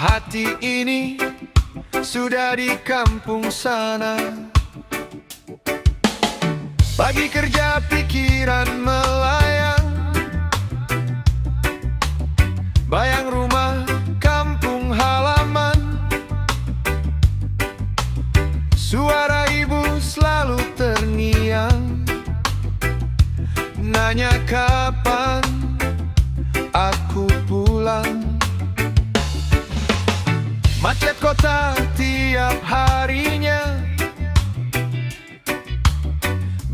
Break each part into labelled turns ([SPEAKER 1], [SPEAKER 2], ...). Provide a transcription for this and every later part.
[SPEAKER 1] Hati ini sudah di kampung sana. Pagi kerja pikiran melayang, bayang rumah kampung halaman. Suara ibu selalu terngiang, nanya kapan aku pulang. Macet kota tiap harinya,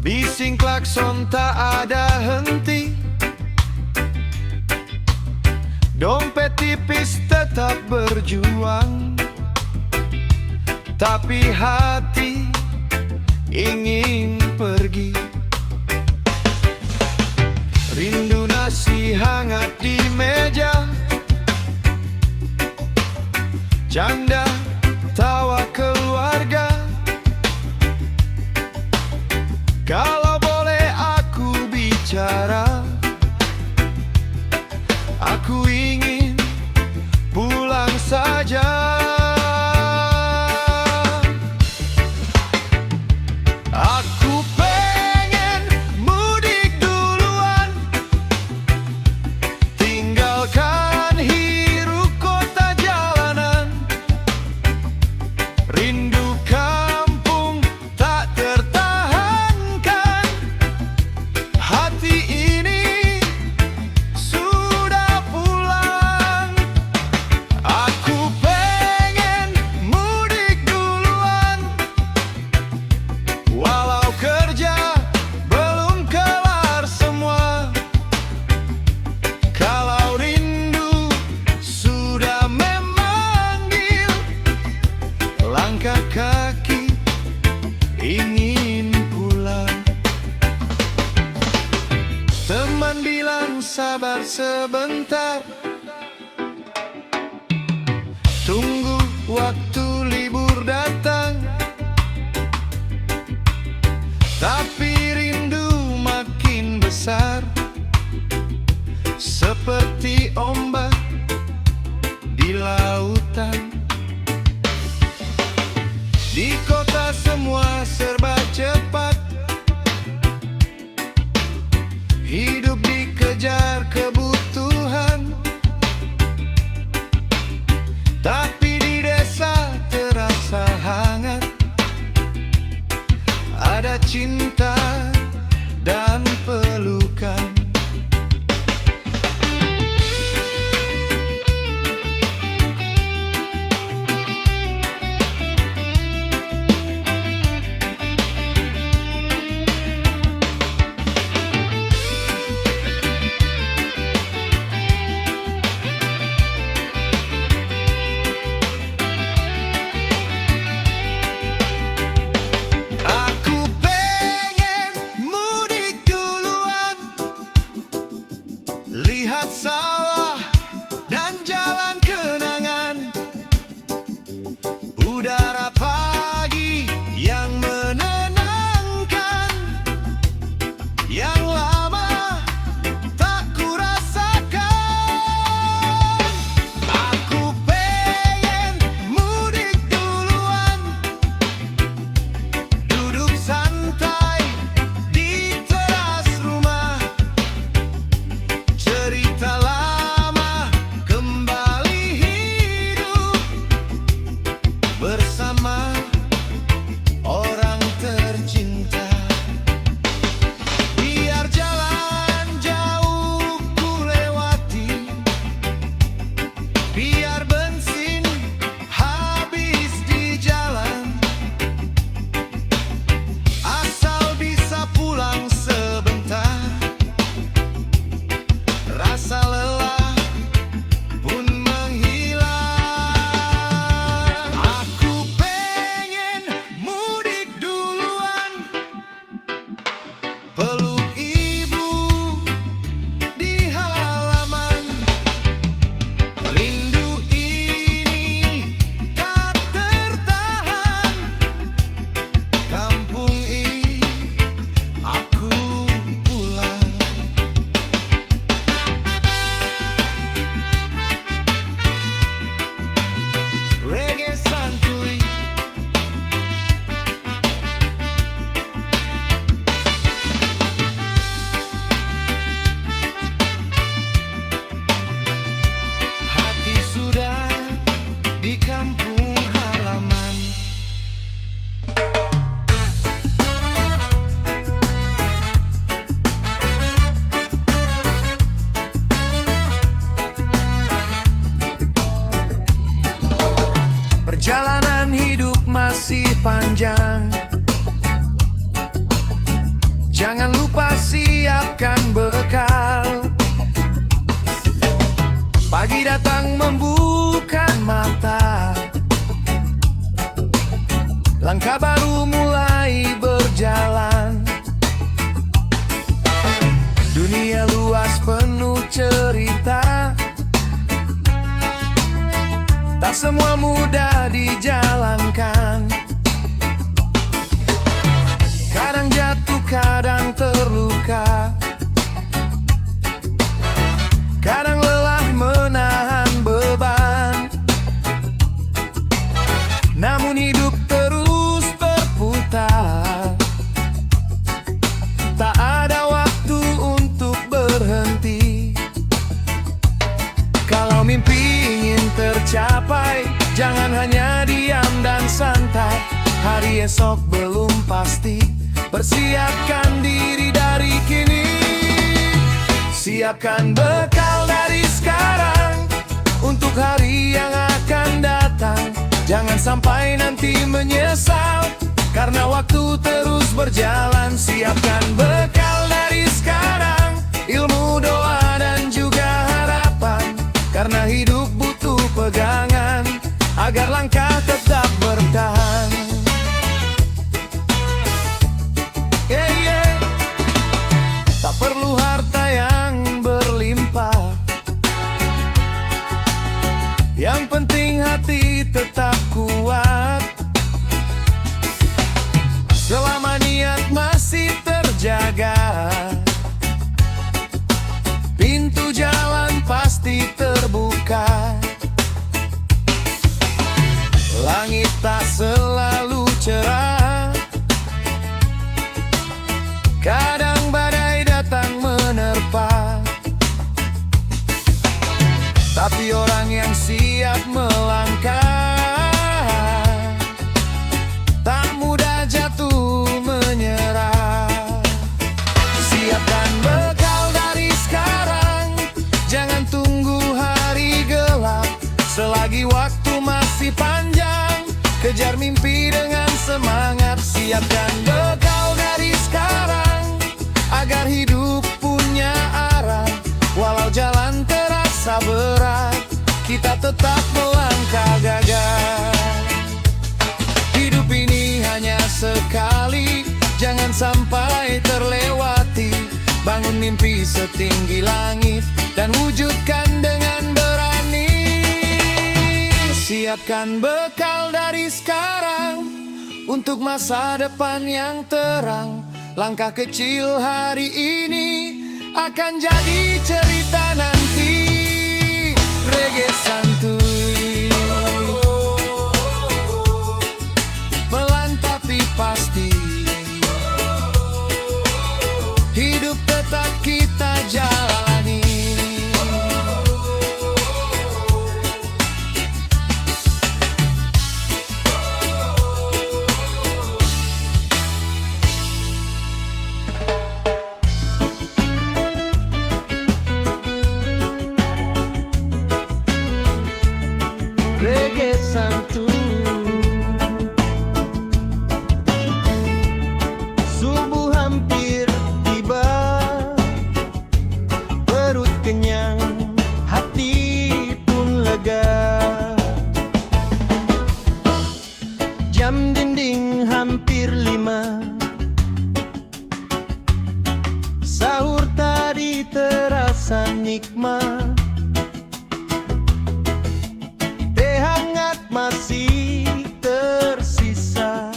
[SPEAKER 1] bising klakson tak ada henti. Dompet tipis tetap berjuang, tapi hati ingin pergi. Rindu nasi hangat di meja, canda tawa keluarga. Kalau boleh aku bicara, aku ingin pulang saja. Aku pengen mudik duluan, tinggalkan hiruk kota jalanan. Rindu kampung tak tertahankan, hati ini sudah pulang. Aku pengen mudik duluan, walau kerja belum kelar semua. Kalau rindu sudah memanggil, langkah kaki ingin pulang. Teman bilang sabar sebentar, tunggu waktu libur datang. Tapi rindu makin besar, seperti ombak di lautan. Di kota semua serba cepat, hidup dikejar kebutuhan. Tapi di desa terasa hangat, ada cinta dan pelukan. Aku pengen Perjalanan hidup masih panjang. Jangan lupa siapkan bekal. Pagi datang membuka mata, langkah baru mulai berjalan. Dunia luas penuh cerita, tak semua mudah dijalankan. Kadang jatuh, kadang terluka, kadang lelah menahan beban. Namun hidup terus berputar, tak ada waktu untuk berhenti. Kalau mimpi ingin tercapai, jangan hanya diam dan santai. Hari esok belum pasti, persiapkan diri dari kini. Siapkan bekal dari sekarang untuk hari yang akan datang. Jangan sampai nanti menyesal, karena waktu terus berjalan. Siapkan bekal dari sekarang, ilmu, doa, dan juga harapan. Karena hidup butuh pegangan, agar langkah tetap bertahan. Tak perlu harta yang berlimpah, yang penting hati tetap kuat. Selama niat masih terjaga, pintu jalan pasti terbuka. Langit tak selalu cerah, kadang badai datang menerpa. Tapi orang yang siap melangkah, tak mudah jatuh menyerah. Siapkan bekal dari sekarang, jangan tunggu hari gelap. Selagi waktu masih panjang, kejar mimpi dengan semangat. Siapkan bekal dari sekarang, agar hidup punya arah. Walau jalan terasa berat, kita tetap melangkah gagah. Hidup ini hanya sekali, jangan sampai terlewati. Bangun mimpi setinggi langit dan wujudkan dengan berani. Siapkan bekal dari sekarang untuk masa depan yang terang. Langkah kecil hari ini akan jadi cerita nanti. Reggae santuy, pelan tapi pasti. Hidup tetap kita jalani. Reggae santuy, subuh hampir tiba, perut kenyang, hati pun lega. Jam dinding hampir 5, sahur tadi terasa nikmat. Masih tersisa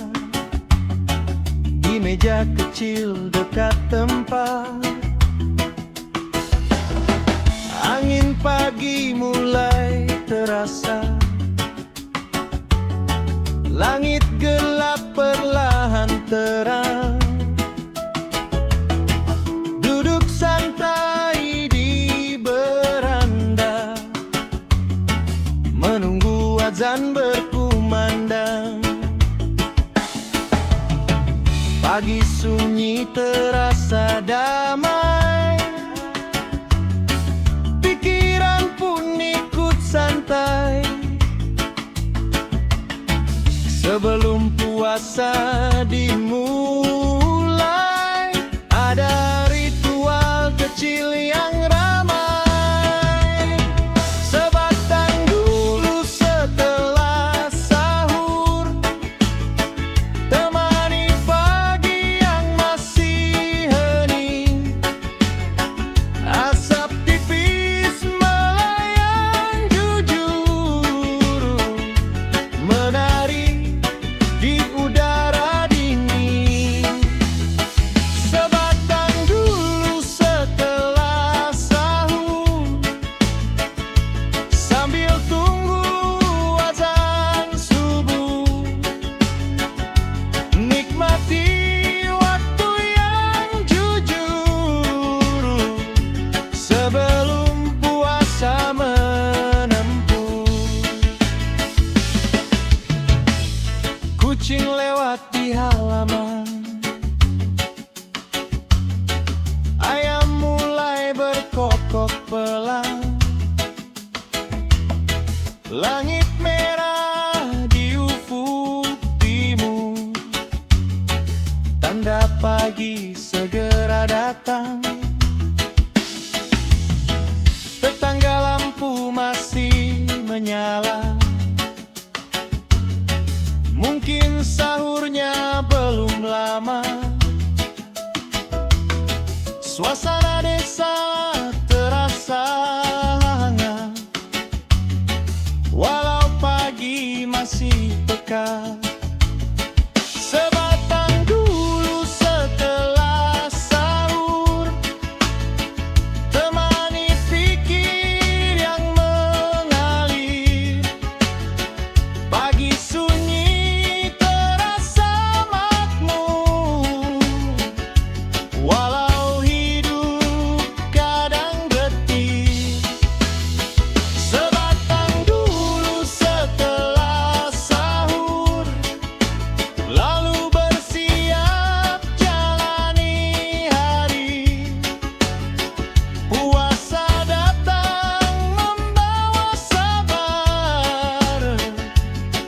[SPEAKER 1] di meja kecil dekat tempat. Angin pagi mulai terasa, langit gelap perlahan terang. Duduk santai di beranda, menunggu azan berkumandang. Pagi sunyi terasa damai, pikiran pun ikut santai. Sebelum puasa dimulai, ada ritual kecil yang ramai. Sebatang dulu setelah sahur, temani pagi yang masih hening. Asap tipis melayang jujur, menari di udara dingin. Sebatang dulu setelah sahur, sambil tunggu azan subuh, nikmati waktu yang jujur sebelum puasa menempuh. Kucing lewat di halaman, ayam mulai berkokok pelan. Langit merah di ufuk timur, tanda pagi segera datang. Tetangga lampu masih menyala, mungkin sahurnya belum lama. Suasana desa terasa hangat, walau pagi masih pekat. Sebatang dulu setelah sahur, temani pikir yang mengalir. Pagi sunyi terasa makmur, walau hidup kadang getih. Sebatang dulu setelah sahur, lalu bersiap jalani hari. Puasa datang membawa sabar,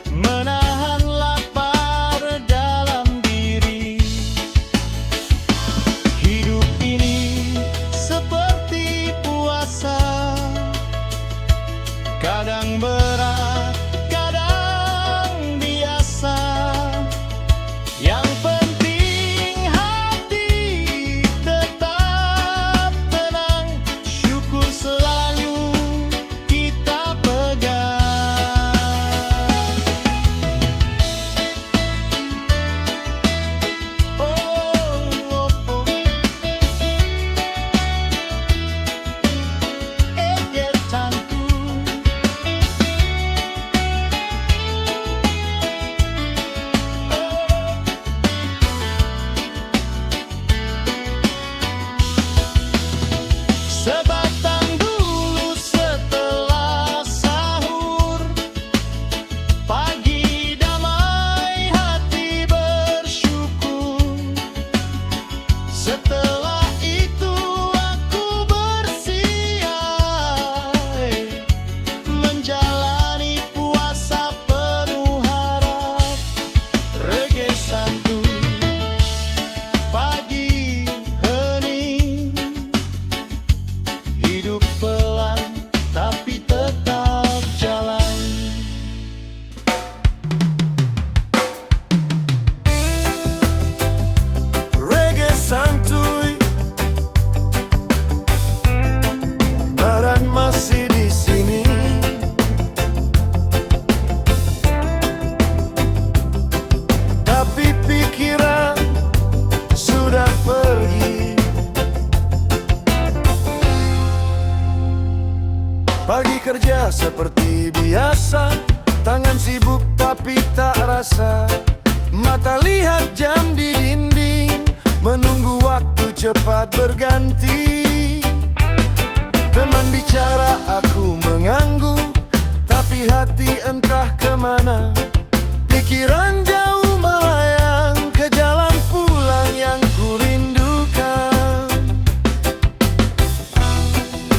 [SPEAKER 1] menahan lapar dalam diri. Hidup ini seperti puasa, kadang berat, kadang biasa. Yang penting hati tetap tenang, syukur selalu kita pegang. Oh, santuy. Sebatang dulu setelah sahur, pagi damai hati bersyukur. Setelah itu aku bersiap menjalani puasa penuh harap. Reggae santuy, pagi hening, hidup pelan tapi tetap jalan. Reggae santuy, badan masih di sini, tapi pikiran sudah pergi. Pagi kerja seperti biasa, tangan sibuk tapi tak rasa. Mata lihat jam di dinding, menunggu waktu cepat berganti. Teman bicara aku mengangguk, tapi hati entah kemana. Pikiran jauh melayang ke jalan pulang yang kurindukan.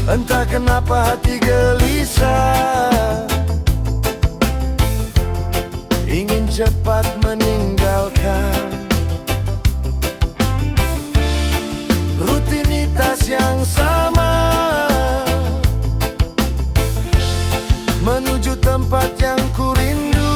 [SPEAKER 1] Entah kenapa hati gelisah, ingin cepat meninggalkan rutinitas yang sama, menuju tempat yang ku rindu.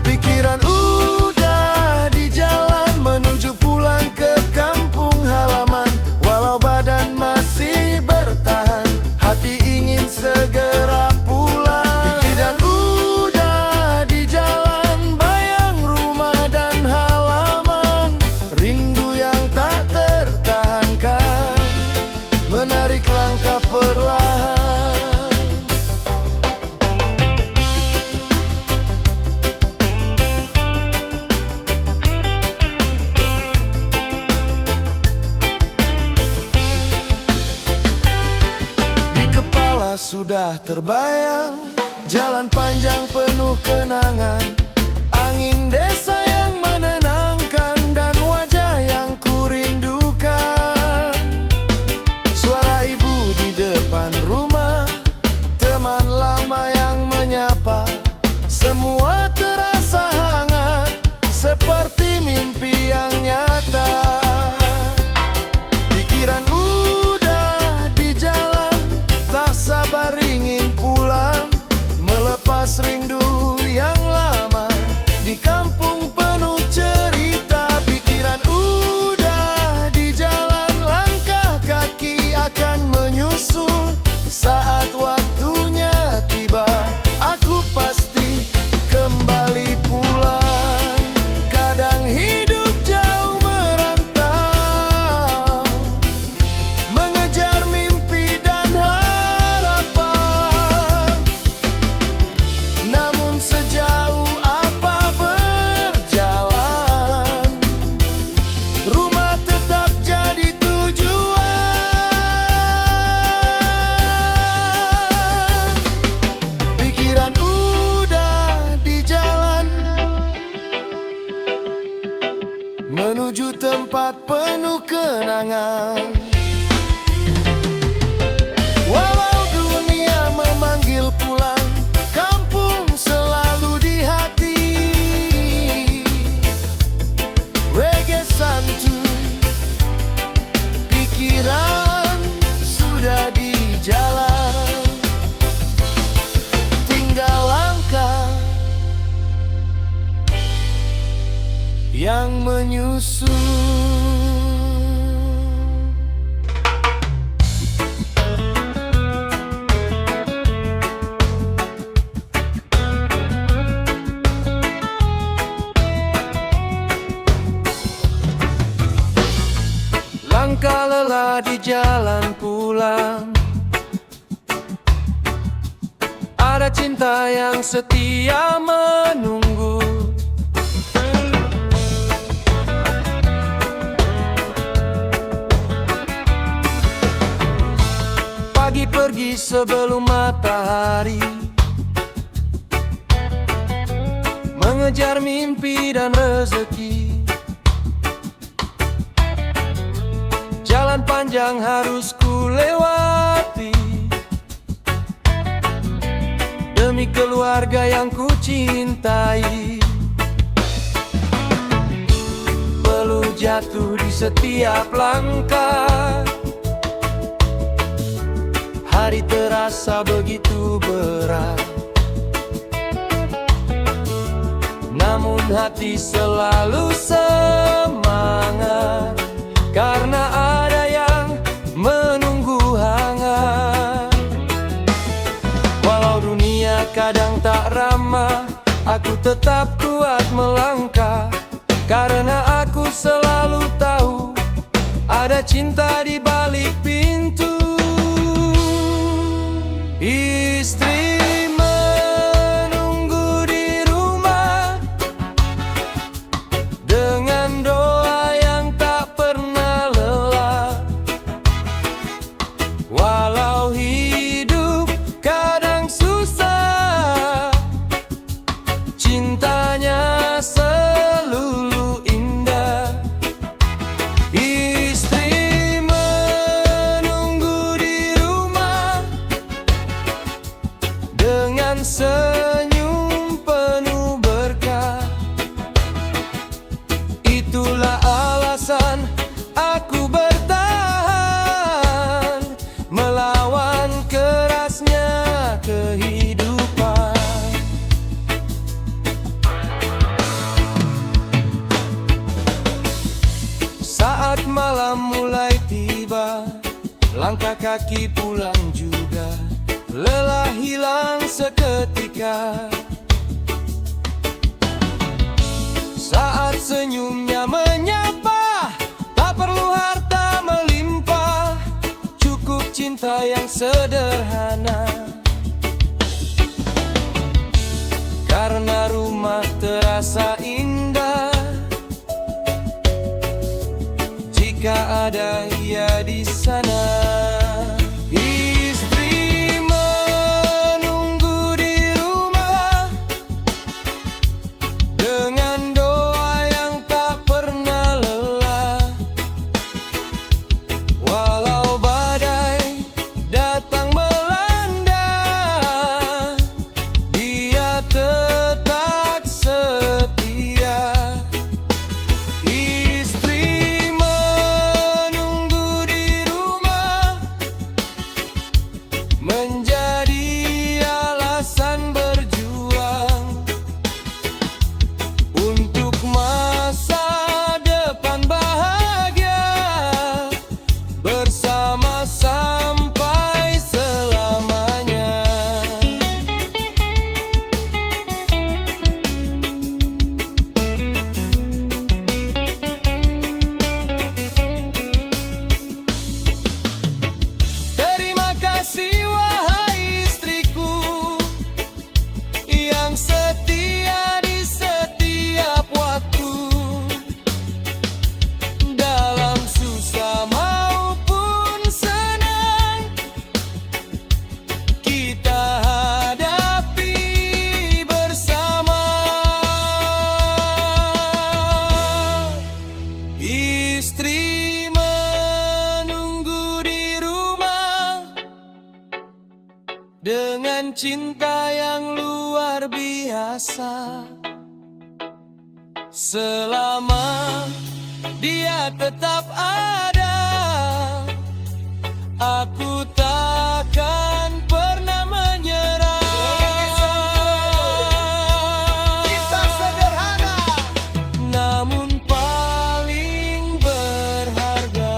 [SPEAKER 1] Pikiran udah di jalan menuju pulang ke kampung halaman. Walau badan masih bertahan, hati ingin segera pulang. Pikiran udah di jalan, bayang rumah dan halaman. Rindu yang tak tertahankan, menarik langkah perlahan. Sudah terbayang jalan panjang penuh kenangan, angin desa yang menenangkan, dan wajah yang ku rindukan. Suara ibu di depan rumah, teman lama yang menyapa. Semua terasa hangat, seperti mimpi yang nyata. Pikiran udah di jalan, tak sabar ingin pulang, melepas rindu yang lama di kampung penuh cerita. Pikiran udah di jalan, langkah kaki akan menyusul. Saat waktunya tiba, aku pasti kembali pulang. Kadang hidup jauh merantau, mengejar mimpi dan harapan. Namun sejauh apa berjalan, rumah tetap jadi tujuan. Pikiran udah di jalan, menuju tempat penuh kenangan. Walau dunia memanggil pulang, kampung selalu di hati. Reggae santuy, pikiran sudah di jalan. Tinggal langkah yang menyusul. Langkah lelah di jalan pulang, ada cinta yang setia menunggu. Pagi pergi sebelum matahari, mengejar mimpi dan rezeki. Jalan panjang harus ku lewati, demi keluarga yang ku cintai. Perlu jatuh di setiap langkah, hari terasa begitu berat. Namun hati selalu semangat, karena ada yang menunggu hangat. Walau dunia kadang tak ramah, aku tetap kuat melangkah. Karena aku selalu tahu, ada cinta di balik pintu. Istri menunggu di rumah, dengan doa yang tak pernah lelah. Walau hidup kadang susah, cintanya selalu indah. Istri menunggu di rumah, dengan senyum penuh kaki pulang juga, lelah hilang seketika. Saat senyumnya menyapa, tak perlu harta melimpah, cukup cinta yang sederhana. Karena rumah terasa indah jika ada ia di sana. Istri menunggu di rumah dengan doa yang tak pernah lelah. Walau badai datang melanda, dia tetap setia. Istri menunggu di rumah menjadi alasan berjuang untuk masa depan bahagia bersama sampai selamanya. Terima kasih wahai istriku yang setia di setiap waktu, dalam susah maupun senang kita hadapi bersama. Istri menunggu di rumah dengan cinta yang luar biasa. Selama dia tetap ada, aku takkan pernah menyerah. Cinta sederhana namun paling berharga.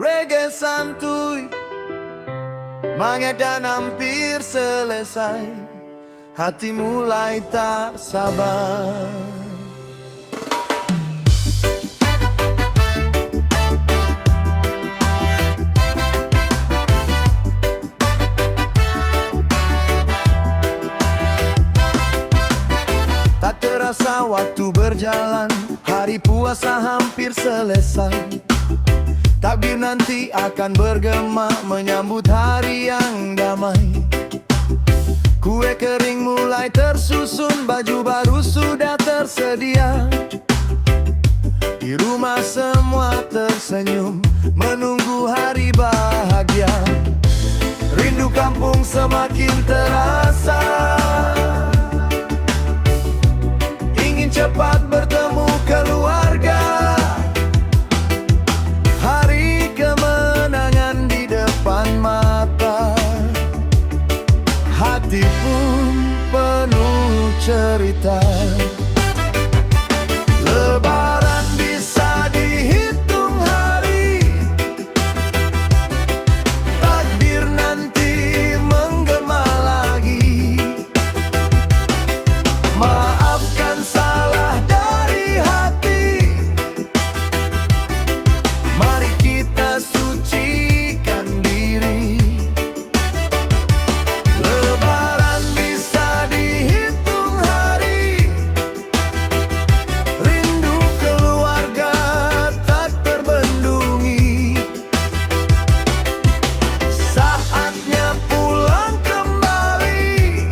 [SPEAKER 1] Reggae santuy mengedan hampir selesai, hati mulai tak sabar. Tak terasa waktu berjalan, hari puasa hampir selesai. Takbir nanti akan bergema menyambut hari yang damai. Kue kering mulai tersusun, baju baru sudah tersedia. Di rumah semua tersenyum menunggu hari bahagia. Rindu kampung semakin terasa, ingin cepat bertemu keluarga. Hari kemenangan di depan mata, hati pun penuh cerita. Lebaran bisa dihitung hari, takbir nanti menggema lagi. Maafkan salah dari hati, mari kita sucikan diri. Lebaran bisa dihitung hari, rindu keluarga tak terbendungi. Saatnya pulang kembali,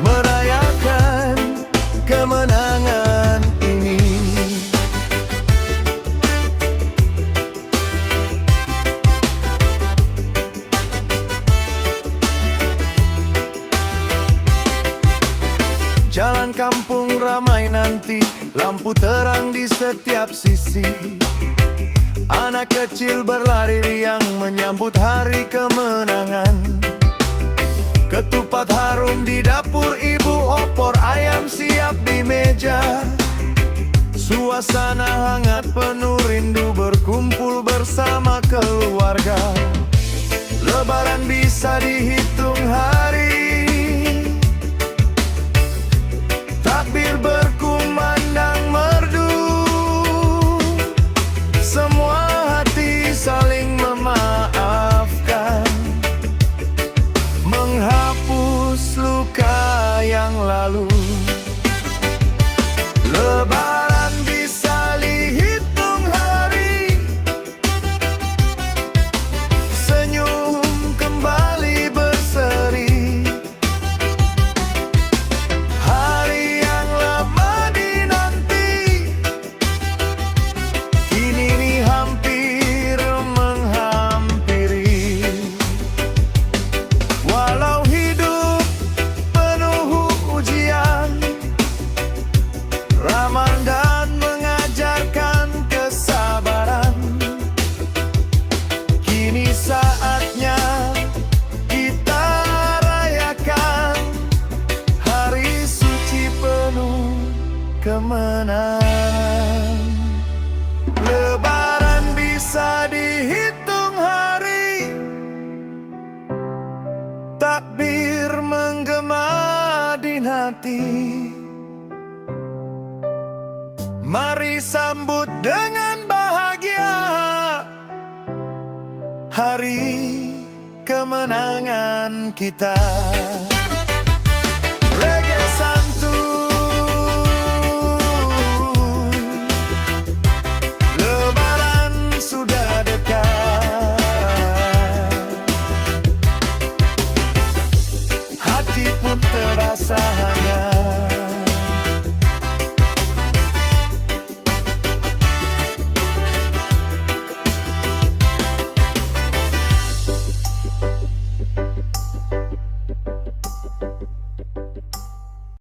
[SPEAKER 1] merayakan kemenangan ini. Jalan kampung ramai nanti, lampu terang di setiap sisi. Anak kecil berlari riang menyambut hari kemenangan. Ketupat harum di dapur ibu, opor ayam siap di meja. Suasana hangat penuh rindu berkumpul bersama keluarga. Lebaran bisa dihitung hari, takbir berkumandang merdu. Semua hati saling memaafkan, menghapus luka yang lalu. Lebaran bisa dihitung hari, senyum kembali berseri. Hari yang lama dinanti, kini nih hampir menghampiri. Walau hidup penuh ujian, Ramadan mengajarkan kesabaran. Kini saatnya kita rayakan hari suci penuh kemenangan. Lebaran bisa dihitung hari, takbir menggema di hati. Mari sambut dengan bahagia hari kemenangan kita.